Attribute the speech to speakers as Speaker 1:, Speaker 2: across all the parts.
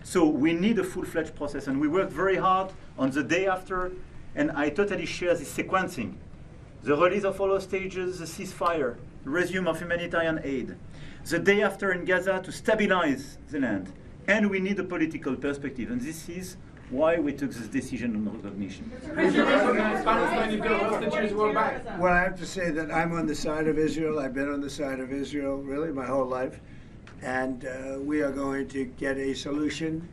Speaker 1: So we need a full-fledged process, and we worked very hard on the day after, and I totally share this sequencing. The release of all hostages, the ceasefire, resume of humanitarian aid, the day after in Gaza to stabilize the land, and we need a political perspective, and this is why we took this decision on recognition.
Speaker 2: Would you recognize Palestine if the hostages were back?
Speaker 3: Well, I have to say that I'm on the side of Israel. I've been on the side of Israel really my whole life. And we are going to get a solution,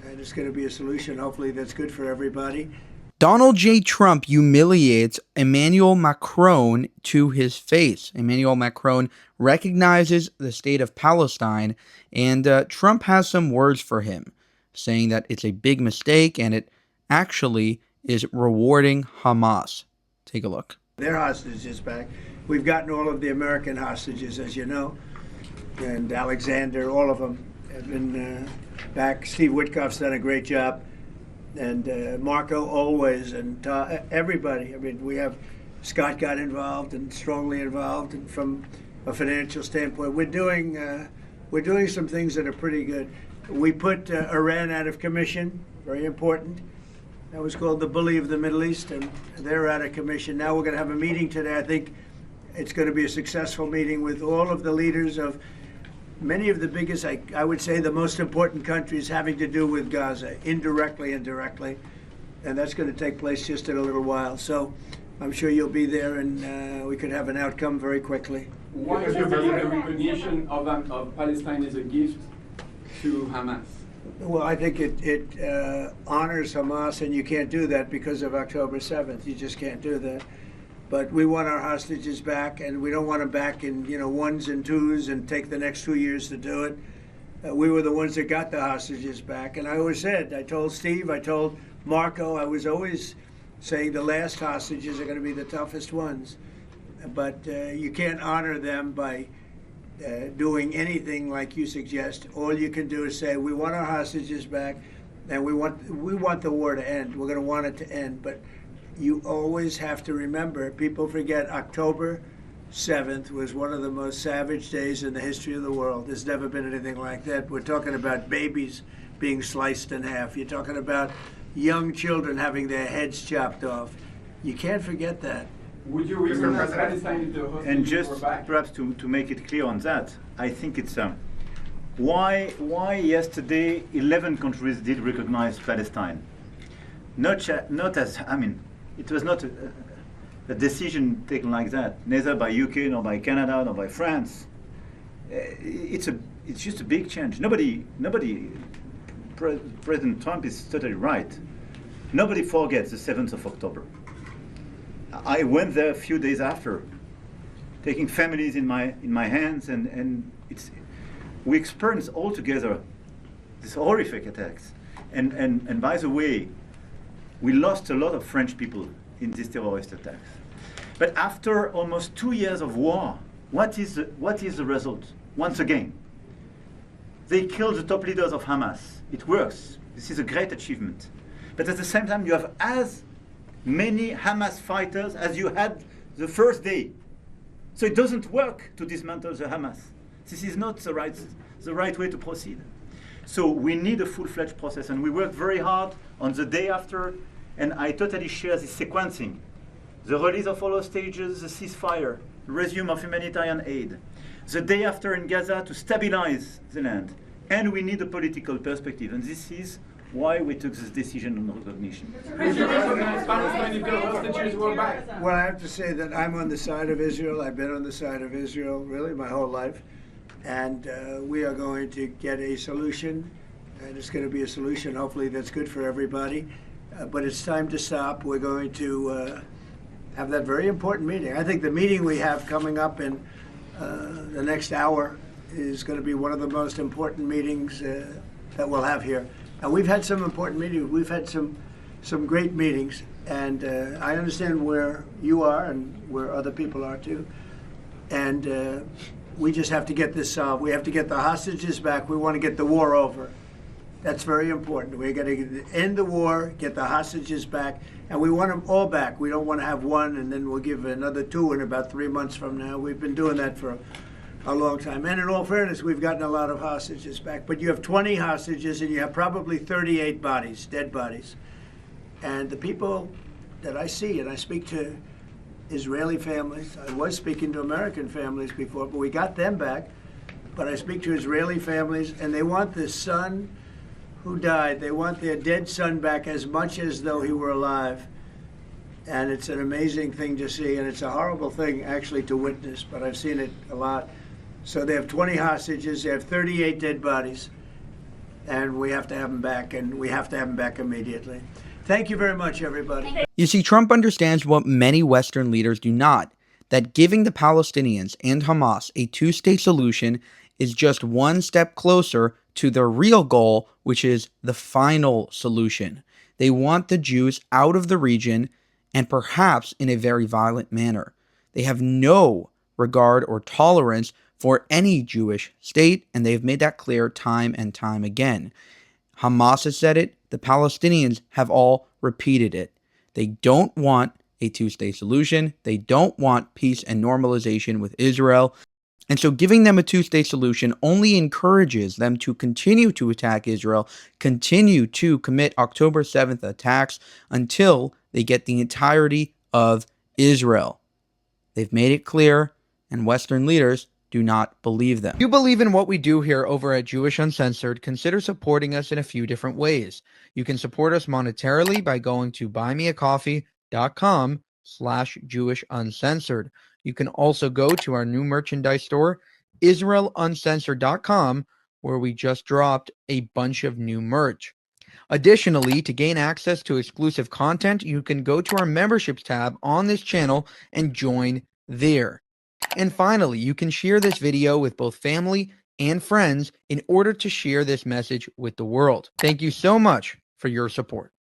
Speaker 3: and it's going to be a solution, hopefully, that's good for everybody.
Speaker 4: Donald J. Trump humiliates Emmanuel Macron to his face. Emmanuel Macron recognizes the state of Palestine, and Trump has some words for him, saying that it's a big mistake and it actually is rewarding Hamas. Take a look.
Speaker 3: Their hostages back. We've gotten all of the American hostages, as you know. And Alexander, all of them have been back. Steve Witkoff's done a great job. And Marco always, and everybody. I mean, we have, Scott got involved and strongly involved, and from a financial standpoint, we're doing some things that are pretty good. We put Iran out of commission, very important. That was called the bully of the Middle East, and they're out of commission. Now we're going to have a meeting today. I think it's going to be a successful meeting with all of the leaders of many of the biggest, I would say, the most important countries having to do with Gaza, indirectly and directly. And that's going to take place just in a little while. So I'm sure you'll be there, and we could have an outcome very quickly.
Speaker 2: Why do you believe the recognition of Palestine is a gift to Hamas?
Speaker 3: Well, I think it honors Hamas, and you can't do that because of October 7th. You just can't do that. But we want our hostages back, and we don't want them back in ones and twos and take the next 2 years to do it. We were the ones that got the hostages back. And I always said, I told Steve, I told Marco, I was always saying the last hostages are going to be the toughest ones. But you can't honor them by doing anything like you suggest. All you can do is say, we want our hostages back, and we want the war to end. We're going to want it to end. But you always have to remember, people forget October 7th was one of the most savage days in the history of the world. There's never been anything like that. We're talking about babies being sliced in half. You're talking about young children having their heads chopped off. You can't forget that.
Speaker 2: Would you recognize Palestine if the hostages
Speaker 1: And just
Speaker 2: were back?
Speaker 1: perhaps to make it clear on that, I think it's why yesterday 11 countries did recognize Palestine. Not as, I mean, it was not a decision taken like that, neither by UK, nor by Canada, nor by France. It's just a big change. President Trump is totally right. Nobody forgets the 7th of October. I went there a few days after, taking families in my hands, and we experienced all together these horrific attacks. And by the way, we lost a lot of French people in these terrorist attacks. But after almost 2 years of war, what is the result? Once again, they killed the top leaders of Hamas. It works. This is a great achievement. But at the same time, you have as many Hamas fighters as you had the first day. So it doesn't work to dismantle the Hamas. This is not the right way to proceed. So we need a full-fledged process, and we worked very hard on the day after, and I totally share this sequencing. The release of all hostages, the ceasefire, resume of humanitarian aid, the day after in Gaza to stabilize the land, and we need a political perspective, and this is why we took this decision on recognition.
Speaker 2: Would you recognize Palestine if the hostages were back?
Speaker 3: Well, I have to say that I'm on the side of Israel. I've been on the side of Israel really my whole life. And we are going to get a solution, and it's going to be a solution, hopefully, that's good for everybody. But it's time to stop. We're going to have that very important meeting. I think the meeting we have coming up in the next hour is going to be one of the most important meetings that we'll have here. And we've had some important meetings. We've had some great meetings. And I understand where you are and where other people are, too. And we just have to get this solved. We have to get the hostages back. We want to get the war over. That's very important. We're going to end the war, get the hostages back, and we want them all back. We don't want to have one and then we'll give another two in about 3 months from now. We've been doing that for a long time. And in all fairness, we've gotten a lot of hostages back. But you have 20 hostages and you have probably 38 bodies, dead bodies. And the people that I see, and I speak to Israeli families, I was speaking to American families before, but we got them back. But I speak to Israeli families, and they want the son who died, they want their dead son back as much as though he were alive. And it's an amazing thing to see, and it's a horrible thing actually to witness, but I've seen it a lot. So they have 20 hostages, they have 38 dead bodies, and we have to have them back, and we have to have them back immediately. Thank you very much, everybody.
Speaker 4: You see, Trump understands what many Western leaders do not, that giving the Palestinians and Hamas a two-state solution is just one step closer to their real goal, which is the final solution. They want the Jews out of the region, and perhaps in a very violent manner. They have no regard or tolerance for any Jewish state, and they've made that clear time and time again. Hamas has said it, the Palestinians have all repeated it. They don't want a two-state solution. They don't want peace and normalization with Israel. And so giving them a two-state solution only encourages them to continue to attack Israel, continue to commit October 7th attacks until they get the entirety of Israel. They've made it clear, and Western leaders do not believe them. If you believe in what we do here over at Jewish Uncensored, consider supporting us in a few different ways. You can support us monetarily by going to buymeacoffee.com/JewishUncensored. You can also go to our new merchandise store, IsraelUncensored.com, where we just dropped a bunch of new merch. Additionally, to gain access to exclusive content, you can go to our memberships tab on this channel and join there. And finally, you can share this video with both family and friends in order to share this message with the world. Thank you so much for your support.